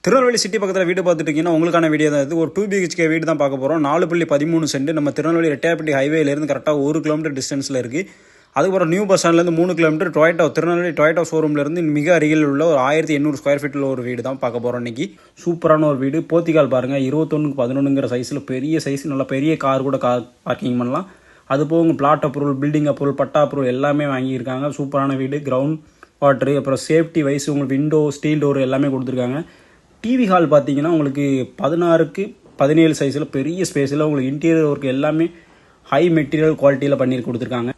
Tirunelveli city பக்கத்தில் வீடு பார்த்துட்டு இருக்கீங்கன்னா உங்களுக்கான வீடியோ தான் இது. ஒரு 2 BHK வீடு தான் பார்க்க போகிறோம். 4.13 சென்ட் நம்ம திருநெல்வேலி ரெட்டையாப்பட்டி ஹைவேலேருந்து கரெக்டாக 1 கிலோமீட்டர் டிஸ்டன்ஸில் இருக்குது. அதுக்கப்புறம் நியூ பஸ் ஸ்டாண்ட்லேருந்து 3 கிலோமீட்டர் திருநெல்வேலி டொயோட்டா ஷோரூம்லேருந்து மிக அருகில் உள்ள ஒரு 1800 ஸ்கொயர் ஃபீட்டில் ஒரு வீடு தான் பார்க்க போகிறோம் இன்றைக்கி. சூப்பரான ஒரு வீடு. போத்திகால் பாருங்கள், 21x11ங்கிற சைஸில் பெரிய சைஸ், நல்லா பெரிய கார் கூட பார்க்கிங் பண்ணலாம். அது போக உங்கள் பிளாட் அப்ரூவல், பில்டிங் அப்ரூவல், பட்டா அப்ரூவல் எல்லாமே வாங்கியிருக்காங்க. சூப்பரான வீடு. கிரவுண்ட் வாட்ரு, அப்புறம் சேஃப்டி வைஸ் உங்களுக்கு விண்டோ, ஸ்டீல் டோர் எல்லாமே கொடுத்துருக்காங்க. டிவி ஹால் பார்த்தீங்கன்னா உங்களுக்கு 16x17 சைஸில் பெரிய ஸ்பேஸில் உங்களுக்கு இன்டீரியர் ஒர்க் எல்லாமே ஹை மெட்டீரியல் குவாலிட்டியில் பண்ணி கொடுத்துருக்காங்க.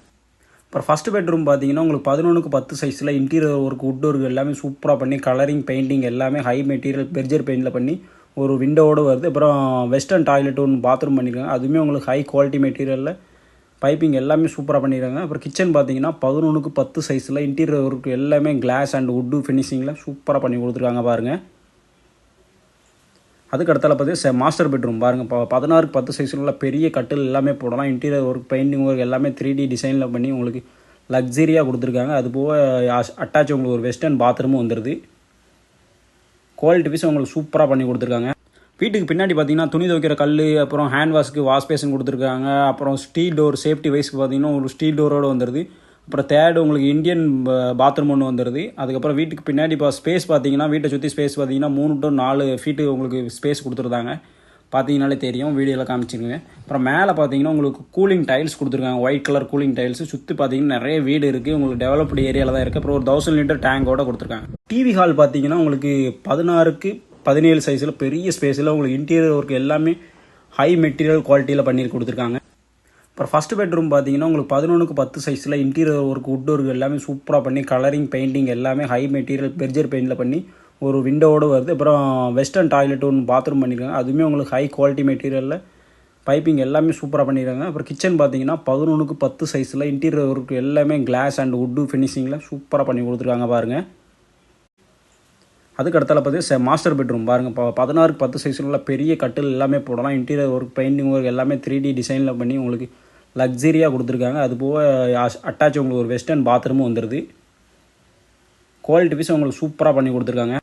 அப்புறம் ஃபஸ்ட் பெட்ரூம் பார்த்தீங்கன்னா உங்களுக்கு 11x10 சைஸில் இன்டீரியர் ஒர்க், வுட் ஒர்க் எல்லாமே சூப்பராக பண்ணி கலரிங், பெயிண்டிங் எல்லாமே ஹை மெட்டீரியல் பெர்ஜர் பெயிண்டில் பண்ணி ஒரு விண்டோவோடு வருது. அப்புறம் வெஸ்டர்ன் டாய்லெட் ஒன்று பாத்ரூம் பண்ணியிருக்காங்க. அதுவுமே உங்களுக்கு ஹை குவாலிட்டி மெட்டீரியலில் பைப்பிங் எல்லாமே சூப்பராக பண்ணியிருக்காங்க. அப்புறம் கிச்சன் பார்த்தீங்கன்னா 11x10 சைஸில் இன்டீரியர் ஒர்க் எல்லாமே கிளாஸ் அண்ட் வுட்டு ஃபினிஷிங்கில் சூப்பராக பண்ணி கொடுத்துருக்காங்க பாருங்கள். அதுக்கு அடுத்தால பார்த்தீங்கன்னா மாஸ்டர் பெட்ரூம் பாருங்கள். 16x10 சைஸில் உள்ள பெரிய கட்டில் எல்லாமே போடலாம். இன்டீரியர் ஒர்க், பெயிண்டிங் ஒர்க் எல்லாமே 3D டிசைனில் பண்ணி உங்களுக்கு லக்ஸரியாக கொடுத்துருக்காங்க. அது போக அட்டாச் உங்களுக்கு ஒரு வெஸ்டர்ன் பாத்ரூமும் வந்துடுது. குவாலிட்டி பீஸ் உங்களுக்கு சூப்பராக பண்ணி கொடுத்துருக்காங்க. வீட்டுக்கு பின்னாடி பார்த்தீங்கன்னா துணி துவைக்கிற கல், அப்புறம் ஹேண்ட் வாஷ்க்கு வாஷ் பேஷன் கொடுத்துருக்காங்க. அப்புறம் ஸ்டீல் டோர், சேஃப்டி வைஸ்க்கு பார்த்தீங்கன்னா ஒரு ஸ்டீல் டோரோடு வந்துடுது. அப்புறம் தேர்டு உங்களுக்கு இந்தியன் பாத்ரூம் ஒன்று வந்துடுது. அதுக்கப்புறம் வீட்டுக்கு பின்னாடி இப்போ ஸ்பேஸ் பார்த்தீங்கன்னா, வீட்டை சுற்றி ஸ்பேஸ் பார்த்தீங்கன்னா 3 to 4 ஃபீட்டு உங்களுக்கு ஸ்பேஸ் கொடுத்துருந்தாங்க. பார்த்தீங்கனாலே தெரியும், வீடியோவில் காமிச்சிருங்க. அப்புறம் மேலே பார்த்தீங்கன்னா உங்களுக்கு கூலிங் டைல்ஸ் கொடுத்துருக்காங்க. White colour cooling tiles. சுற்றி பார்த்தீங்கன்னா நிறைய வீடு இருக்குது. உங்களுக்கு டெவலப்டு ஏரியாவில் தான் இருக்குது. அப்புறம் ஒரு 1000 லிட்டர் டேங்கோட கொடுத்துருக்காங்க. டிவி ஹால் பார்த்தீங்கன்னா உங்களுக்கு 16x17 சைஸில் பெரிய ஸ்பேஸில் உங்களுக்கு இன்டீரியர் ஒர்க் எல்லாமே ஹை மெட்டீரியல் குவாலிட்டியில் பண்ணி கொடுத்துருக்காங்க. அப்புறம் ஃபஸ்ட் பெட்ரூம் பார்த்தீங்கன்னா உங்களுக்கு 11x10 சைஸில் இன்டீரியர் ஒர்க், வுட் ஒர்க் எல்லாமே சூப்பராக பண்ணி கலரிங், பெயிண்டிங் எல்லாமே ஹை மெட்டீரியல் பெர்ஜர் பெயிண்டில் பண்ணி ஒரு விண்டோவோடு வருது. அப்புறம் வெஸ்டர்ன் டாய்லெட் ஒன்று பாத்ரூம் பண்ணியிருக்காங்க. அதுவுமே உங்களுக்கு ஹை குவாலிட்டி மெட்டீரியலில் பைப்பிங் எல்லாமே சூப்பராக பண்ணியிருக்காங்க. அப்புறம் கிச்சன் பார்த்தீங்கன்னா 11x10 சைஸில் இன்டீரியர் ஒர்க் எல்லாமே கிளாஸ் அண்ட் வுட்டு ஃபினிஷிங்கில் சூப்பராக பண்ணி கொடுத்துருக்காங்க பாருங்கள். அதுக்கு அடுத்தால பார்த்தீங்கன்னா மாஸ்டர் பெட்ரூம் பாருங்கள். 16x10 சைஸில் உள்ள பெரிய கட்டில் எல்லாமே போடலாம். இன்டீரியர் ஒர்க், பெயிண்டிங் ஒர்க் எல்லாமே 3D டிசைனில் பண்ணி உங்களுக்கு லக்ஸரியாக கொடுத்துருக்காங்க. அது போக அட்டாச் உங்களுக்கு ஒரு வெஸ்டர்ன் பாத்ரூமும் வந்துடுது. குவாலிட்டி பீஸ் உங்களுக்கு சூப்பராக பண்ணி கொடுத்துருக்காங்க.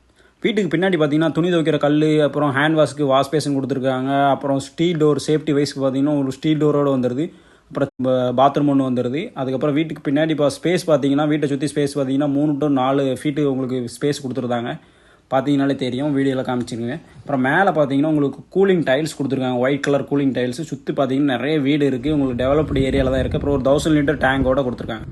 வீட்டுக்கு பின்னாடி பார்த்தீங்கன்னா துணி துவைக்கிற கல், அப்புறம் ஹேண்ட் வாஷ்க்கு வாஷ் பேஷன் கொடுத்துருக்காங்க. அப்புறம் ஸ்டீல் டோர், சேஃப்டி வைஸ்க்கு பார்த்தீங்கன்னா ஒரு ஸ்டீல் டோரோடு வந்துடுது. அப்புறம் பாத்ரூம் ஒன்று வந்துடுது. அதுக்கப்புறம் வீட்டுக்கு பின்னாடி இப்போ ஸ்பேஸ் பார்த்தீங்கன்னா, வீட்டை சுற்றி ஸ்பேஸ் பார்த்தீங்கன்னா 3 to 4 ஃபீட்டு உங்களுக்கு ஸ்பேஸ் கொடுத்துருந்தாங்க. பார்த்தீங்கனாலே தெரியும், வீடியோவில் காமிச்சிருங்க. அப்புறம் மேலே பார்த்தீங்கன்னா உங்களுக்கு கூலிங் டைல்ஸ் கொடுத்துருக்காங்க. White colour cooling tiles. சுற்றி பார்த்தீங்கன்னா நிறைய வீடு இருக்குது. உங்களுக்கு டெவலப்டு ஏரியாவில் தான் இருக்குது. அப்புறம் ஒரு 1000 லிட்டர் டேங்கோட கொடுத்துருக்காங்க.